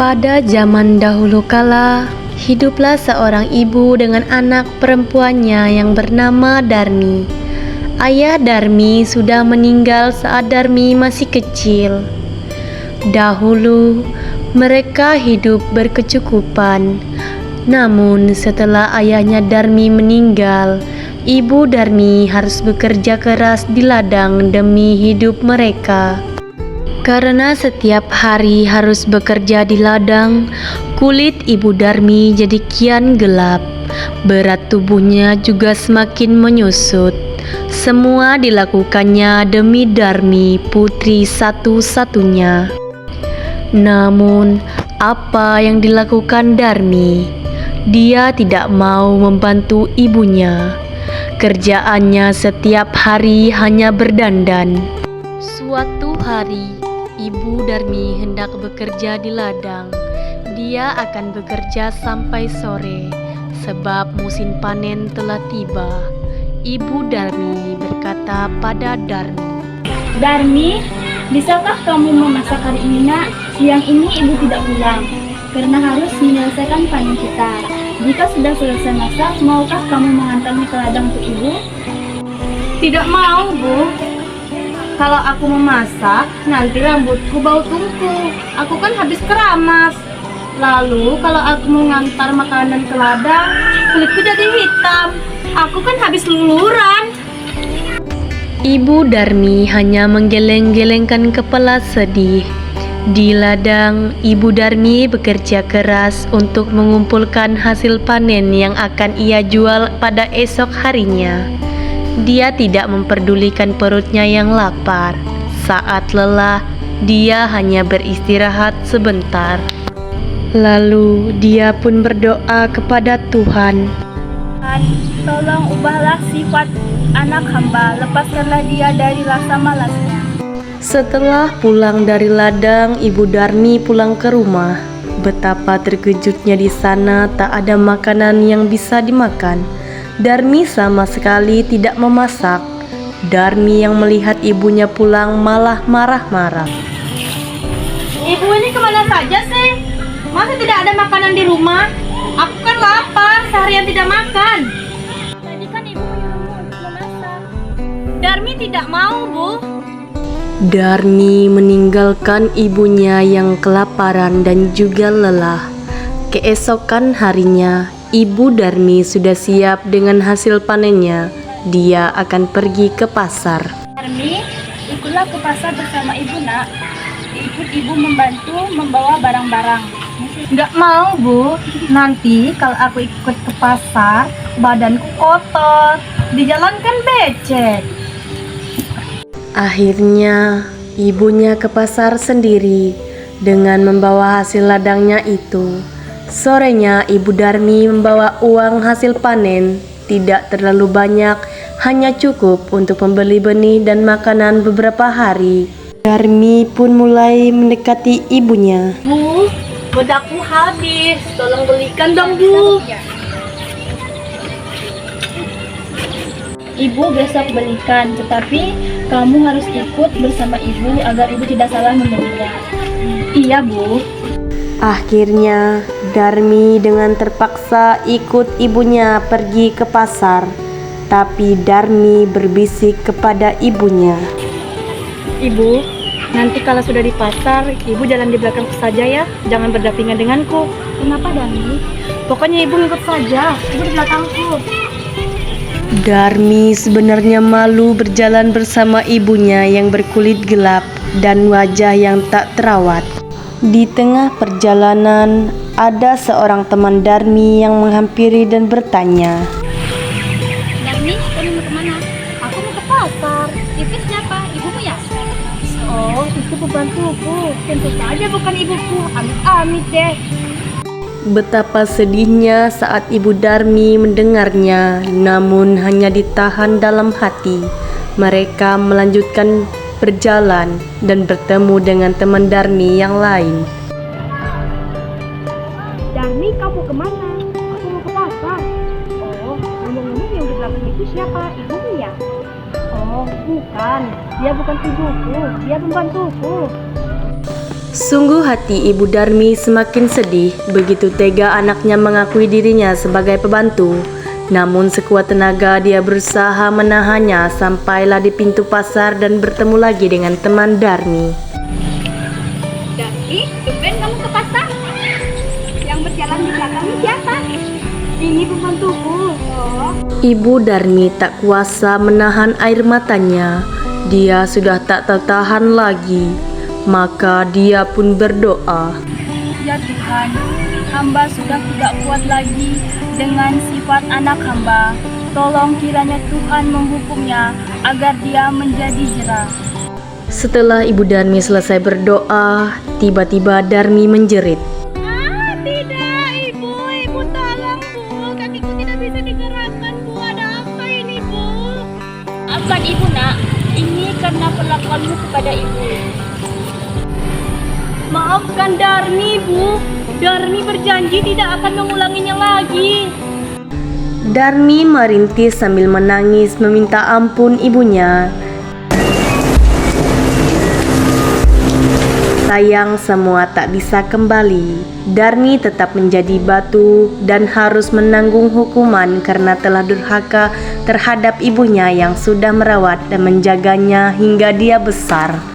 Pada zaman dahulu kala, hiduplah seorang ibu dengan anak perempuannya yang bernama Darmi. Ayah Darmi sudah meninggal saat Darmi masih kecil. Dahulu, mereka hidup berkecukupan. Namun setelah ayahnya Darmi meninggal, ibu Darmi harus bekerja keras di ladang demi hidup mereka. Karena setiap hari harus bekerja di ladang, kulit ibu Darmi jadi kian gelap. Berat tubuhnya juga semakin menyusut. Semua dilakukannya demi Darmi, putri satu-satunya. Namun, apa yang dilakukan Darmi? Dia tidak mau membantu ibunya. Kerjaannya setiap hari hanya berdandan. Suatu hari, ibu Darmi hendak bekerja di ladang. Dia akan bekerja sampai sore, sebab musim panen telah tiba. Ibu Darmi berkata pada Darmi, Darmi, bisakah kamu memasak hari ini, nak? Siang ini ibu tidak pulang, karena harus menyelesaikan panen kita. Jika sudah selesai masak, maukah kamu mengantarnya ke ladang untuk ibu? Tidak mau, Bu. Kalau aku memasak, nanti rambutku bau tungku. Aku kan habis keramas. Lalu kalau aku mengantar makanan ke ladang, kulitku jadi hitam. Aku kan habis luluran. Ibu Darmi hanya menggeleng-gelengkan kepala sedih. Di ladang, ibu Darmi bekerja keras untuk mengumpulkan hasil panen yang akan ia jual pada esok harinya. Dia tidak memperdulikan perutnya yang lapar. Saat lelah, dia hanya beristirahat sebentar. Lalu dia pun berdoa kepada Tuhan. Tuhan, tolong ubahlah sifat anak hamba, lepaskanlah dia dari rasa malasnya. Setelah pulang dari ladang, ibu Darmi pulang ke rumah. Betapa terkejutnya di sana, tak ada makanan yang bisa dimakan. Darmi sama sekali tidak memasak. Darmi yang melihat ibunya pulang malah marah-marah. Ibu ini kemana saja sih? Masa tidak ada makanan di rumah? Aku kan lapar, seharian tidak makan. Tadi kan ibu menyuruhmu untuk memasak. Darmi tidak mau, Bu. Darmi meninggalkan ibunya yang kelaparan dan juga lelah. Keesokan harinya, ibu Darmi sudah siap dengan hasil panennya. Dia akan pergi ke pasar. Darmi, ikutlah ke pasar bersama ibu, nak. Ikut ibu membantu membawa barang-barang. Nggak mau, Bu. Nanti kalau aku ikut ke pasar, badanku kotor. Di jalan kan becek. Akhirnya, ibunya ke pasar sendiri dengan membawa hasil ladangnya itu. Sorenya, ibu Darmi membawa uang hasil panen. Tidak terlalu banyak, hanya cukup untuk membeli benih dan makanan beberapa hari. Darmi pun mulai mendekati ibunya. Bu, bedakku habis. Tolong belikan dong, Bu. Ibu besok belikan, tetapi kamu harus ikut bersama ibu agar ibu tidak salah membelinya. Iya, Bu. Akhirnya, Darmi dengan terpaksa ikut ibunya pergi ke pasar. Tapi Darmi berbisik kepada ibunya. Ibu, nanti kalau sudah di pasar, Ibu jalan di belakangku saja ya. Jangan berdampingan denganku. Kenapa, Darmi? Pokoknya Ibu ngikut saja. Ibu di belakangku. Darmi sebenarnya malu berjalan bersama ibunya yang berkulit gelap dan wajah yang tak terawat. Di tengah perjalanan, ada seorang teman Darmi yang menghampiri dan bertanya. Darmi, kamu mau kemana? Aku mau ke pasar. Itu siapa? Ibumu ya? Oh, itu pembantuku. Tentu saja bukan ibuku. Amit-amit deh. Betapa sedihnya saat ibu Darmi mendengarnya, namun hanya ditahan dalam hati. Mereka melanjutkan berjalan dan bertemu dengan teman Darmi yang lain. Darmi, kamu kemana? Aku mau ke pasar. Oh, ngomong-ngomong yang di belakang itu siapa? Ibumu ya? Oh, bukan. Dia bukan ibuku. Dia pembantuku. Sungguh hati Ibu Darmi semakin sedih begitu tega anaknya mengakui dirinya sebagai pembantu. Namun sekuat tenaga dia berusaha menahannya sampailah di pintu pasar dan bertemu lagi dengan teman Darmi. Darmi, tumben kamu ke pasar? Yang berjalan di belakangmu siapa? Ini pembantuku. Oh. Ibu Darmi tak kuasa menahan air matanya. Dia sudah tak tertahan lagi. Maka dia pun berdoa. Ya Tuhan, hamba sudah tidak kuat lagi dengan sifat anak hamba. Tolong kiranya Tuhan menghukumnya agar dia menjadi jera. Setelah Ibu Darmi selesai berdoa, tiba-tiba Darmi menjerit. Tidak, ibu tolong bu, kakiku tidak bisa digerakkan bu, ada apa ini bu? Maafkan ibu nak, ini karena perlakuanmu kepada ibu. Maafkan Darmi bu, Darmi berjanji tidak akan mengulanginya lagi. Darmi merintih sambil menangis meminta ampun ibunya. Sayang semua tak bisa kembali. Darmi tetap menjadi batu dan harus menanggung hukuman karena telah durhaka terhadap ibunya yang sudah merawat dan menjaganya hingga dia besar.